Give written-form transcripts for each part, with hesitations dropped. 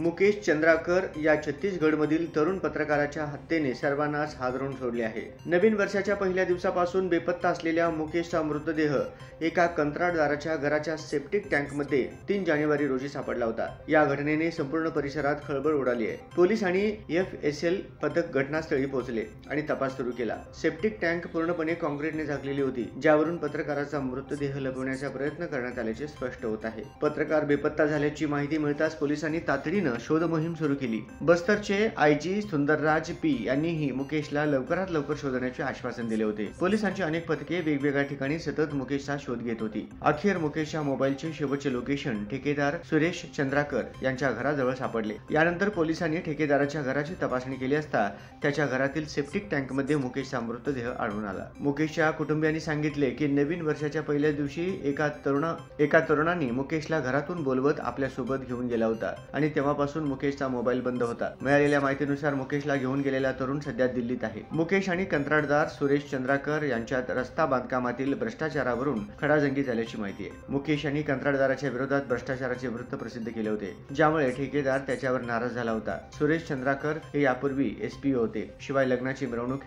मुकेश चंद्राकर या छत्तीसगडमधील तरुण पत्रकाराच्या हत्येने सर्वांनाच हादरवून सोडले आहे। नवीन वर्षाच्या पहिल्या दिवसापासून बेपत्ता असलेल्या मुकेशचा मृतदेह एका कंत्राटदाराच्या घराच्या सेप्टिक टँकमध्ये 3 जानेवारी रोजी सापडला होता। या घटनेने संपूर्ण परिसरात खळबळ उडाली आहे। पोलीस आणि FSL पथक घटनास्थळी पोहोचले आणि तपास सुरू केला। सेप्टिक टँक पूर्णपणे काँक्रीटने झाकलेली होती, ज्यावरून पत्रकाराचा मृतदेह लपवण्याचा प्रयत्न करण्यात आल्याचे स्पष्ट होत आहे। पत्रकार बेपत्ता झाल्याची माहिती मिळताच पोलिसांनी तातडीने शोध मोहीम सुरू केली। बस्तरचे IG सुंदरराज P यांनीही मुकेशला लवकरात लवकर शोधण्याचे आश्वासन दिले होते। पोलिसांची अनेक पथके वेगवेगळ्या ठिकाणी सतत मुकेशचा शोध घेत होती। अखेर मुकेशच्या मोबाईलचे शेवटचे लोकेशन ठेकेदार सुरेश चंद्राकर यांच्या घराजवळ सापडले। यानंतर पोलिसांनी ठेकेदाराच्या घराची तपासणी केली असता त्याच्या घरातील सेप्टिक टँकमध्ये मुकेशचा मृतदेह आढळून आला। मुकेशच्या कुटुंबियांनी सांगितले की नवीन वर्षाच्या पहिल्या दिवशी एका तरुणाने मुकेशला घरातून बोलवत आपल्या सोबत घेऊन गेला होता आणि तेव्हापासून मुकेशचा मोबाईल बंद होता। मिळालेल्या माहितीनुसार मुकेशला घेऊन गेलेला तरुण सध्या दिल्लीत आहे। मुकेश आणि कंत्राटदार सुरेश चंद्राकर यांच्यात रस्ता बांधकामातील भ्रष्टाचारावरून खडाजंगी झाल्याची माहिती आहे। मुकेश यांनी कंत्राटदाराच्या विरोधात भ्रष्टाचाराचे वृत्त प्रसिद्ध केले होते, ज्यामुळे ठेकेदार त्याच्यावर नाराज झाला होता। सुरेश चंद्राकर हे यापूर्वी SPO होते। शिवाय लग्नाची मिरवणूक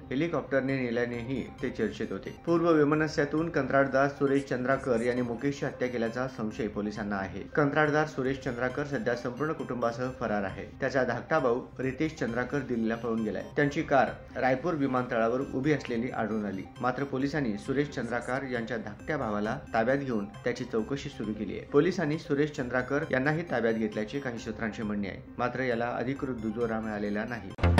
हेलिकॉप्टरने नेल्यानेही ते चर्चेत होते। पूर्व वैमनस्यातून कंत्राटदार सुरेश चंद्राकर यांनी मुकेशची हत्या केल्याचा संशय पोलिसांना आहे। कंत्राटदार सुरेश चंद्राकर सध्या संपूर्ण कुटुंबासह फरार आहे। त्याचा धाकटा भाऊ रितेश चंद्राकर दिल्लीला पळून गेलाय। त्यांची कार रायपूर विमानतळावर उभी असलेली आढळून आली। मात्र पोलिसांनी सुरेश चंद्राकर यांच्या धाकट्या भावाला ताब्यात घेऊन त्याची चौकशी सुरू केली आहे। पोलिसांनी सुरेश चंद्राकर यांनाही ताब्यात घेतल्याचे काही सूत्रांचे म्हणणे आहे, मात्र याला अधिकृत दुजोरा मिळालेला नाही।